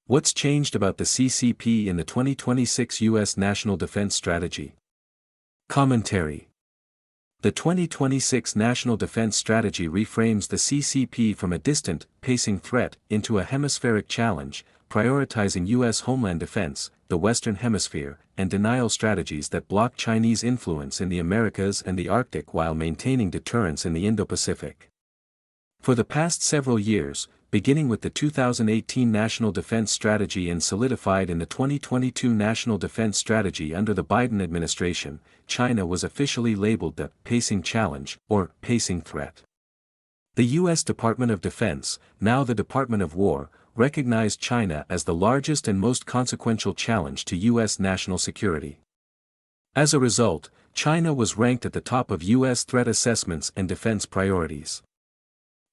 What's changed about the CCP in the 2026 U.S. National Defense Strategy? Commentary. The 2026 National Defense Strategy reframes the CCP from a distant, pacing threat into a hemispheric challenge, prioritizing U.S. homeland defense, the Western Hemisphere, and denial strategies that block Chinese influence in the Americas and the Arctic while maintaining deterrence in the Indo-Pacific. For the past several years, beginning with the 2018 National Defense Strategy and solidified in the 2022 National Defense Strategy under the Biden administration, China was officially labeled the pacing challenge or pacing threat. The U.S. Department of Defense, now the Department of War, recognized China as the largest and most consequential challenge to U.S. national security. As a result, China was ranked at the top of U.S. threat assessments and defense priorities.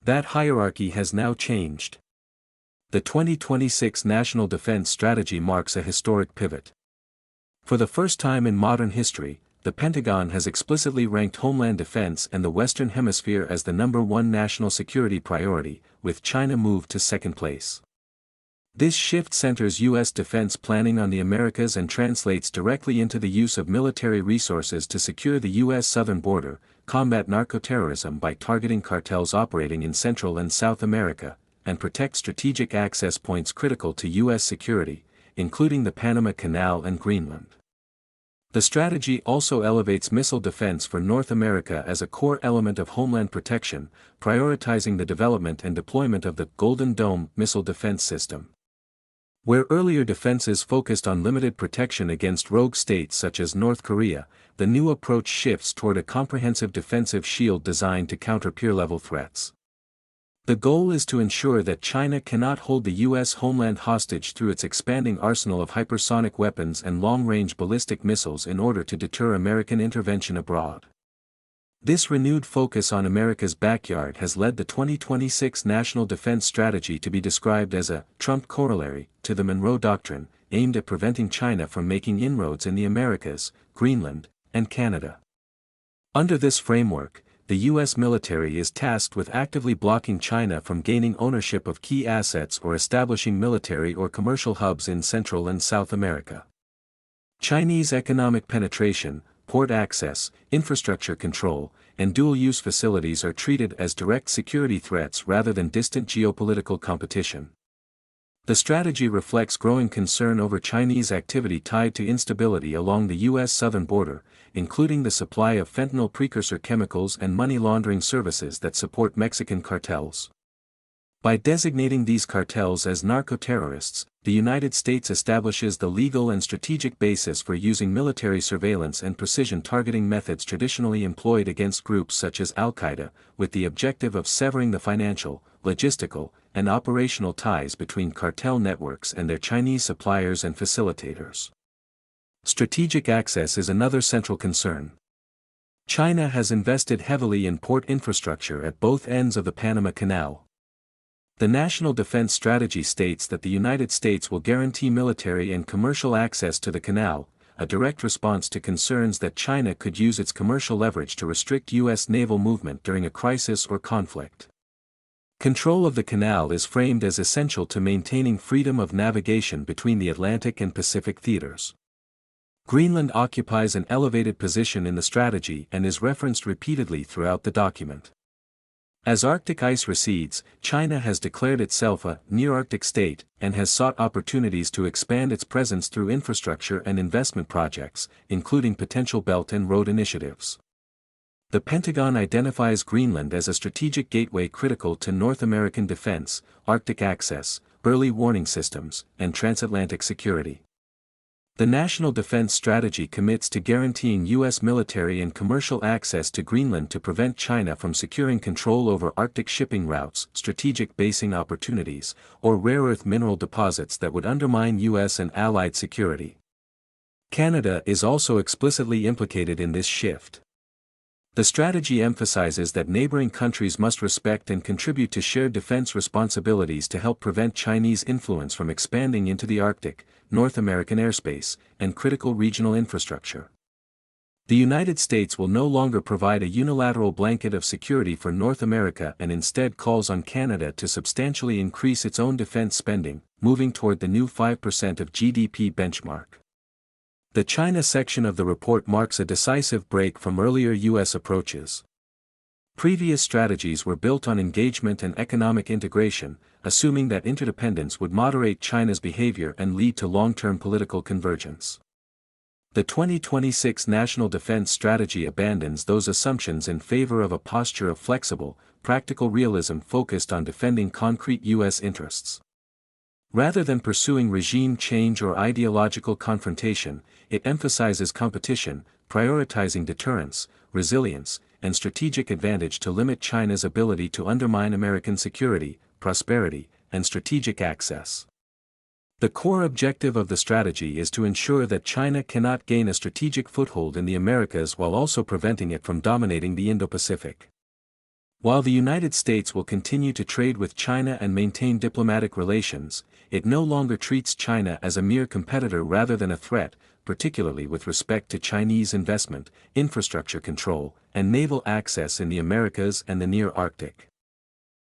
That hierarchy has now changed. The 2026 National Defense Strategy marks a historic pivot. For the first time in modern history, the Pentagon has explicitly ranked homeland defense and the Western Hemisphere as the #1 national security priority, with China moved to second place. This shift centers U.S. defense planning on the Americas and translates directly into the use of military resources to secure the U.S. southern border, combat narcoterrorism by targeting cartels operating in Central and South America, and protect strategic access points critical to U.S. security, including the Panama Canal and Greenland. The strategy also elevates missile defense for North America as a core element of homeland protection, prioritizing the development and deployment of the Golden Dome missile defense system. Where earlier defenses focused on limited protection against rogue states such as North Korea, the new approach shifts toward a comprehensive defensive shield designed to counter peer-level threats. The goal is to ensure that China cannot hold the U.S. homeland hostage through its expanding arsenal of hypersonic weapons and long-range ballistic missiles in order to deter American intervention abroad. This renewed focus on America's backyard has led the 2026 National Defense Strategy to be described as a Trump corollary to the Monroe Doctrine, aimed at preventing China from making inroads in the Americas, Greenland, and Canada. Under this framework, the U.S. military is tasked with actively blocking China from gaining ownership of key assets or establishing military or commercial hubs in Central and South America. Chinese economic penetration, port access, infrastructure control, and dual-use facilities are treated as direct security threats rather than distant geopolitical competition. The strategy reflects growing concern over Chinese activity tied to instability along the U.S. southern border, including the supply of fentanyl precursor chemicals and money laundering services that support Mexican cartels. By designating these cartels as narco-terrorists, the United States establishes the legal and strategic basis for using military surveillance and precision targeting methods traditionally employed against groups such as Al-Qaeda, with the objective of severing the financial, logistical, and operational ties between cartel networks and their Chinese suppliers and facilitators. Strategic access is another central concern. China has invested heavily in port infrastructure at both ends of the Panama Canal. The National Defense Strategy states that the United States will guarantee military and commercial access to the canal, a direct response to concerns that China could use its commercial leverage to restrict U.S. naval movement during a crisis or conflict. Control of the canal is framed as essential to maintaining freedom of navigation between the Atlantic and Pacific theaters. Greenland occupies an elevated position in the strategy and is referenced repeatedly throughout the document. As Arctic ice recedes, China has declared itself a near-Arctic state and has sought opportunities to expand its presence through infrastructure and investment projects, including potential Belt and Road initiatives. The Pentagon identifies Greenland as a strategic gateway critical to North American defense, Arctic access, early warning systems, and transatlantic security. The National Defense Strategy commits to guaranteeing U.S. military and commercial access to Greenland to prevent China from securing control over Arctic shipping routes, strategic basing opportunities, or rare earth mineral deposits that would undermine U.S. and allied security. Canada is also explicitly implicated in this shift. The strategy emphasizes that neighboring countries must respect and contribute to shared defense responsibilities to help prevent Chinese influence from expanding into the Arctic, North American airspace, and critical regional infrastructure. The United States will no longer provide a unilateral blanket of security for North America and instead calls on Canada to substantially increase its own defense spending, moving toward the new 5% of GDP benchmark. The China section of the report marks a decisive break from earlier U.S. approaches. Previous strategies were built on engagement and economic integration, assuming that interdependence would moderate China's behavior and lead to long-term political convergence. The 2026 National Defense Strategy abandons those assumptions in favor of a posture of flexible, practical realism focused on defending concrete U.S. interests. Rather than pursuing regime change or ideological confrontation, it emphasizes competition, prioritizing deterrence, resilience, and strategic advantage to limit China's ability to undermine American security, prosperity, and strategic access. The core objective of the strategy is to ensure that China cannot gain a strategic foothold in the Americas while also preventing it from dominating the Indo-Pacific. While the United States will continue to trade with China and maintain diplomatic relations, it no longer treats China as a mere competitor rather than a threat, particularly with respect to Chinese investment, infrastructure control, and naval access in the Americas and the near Arctic.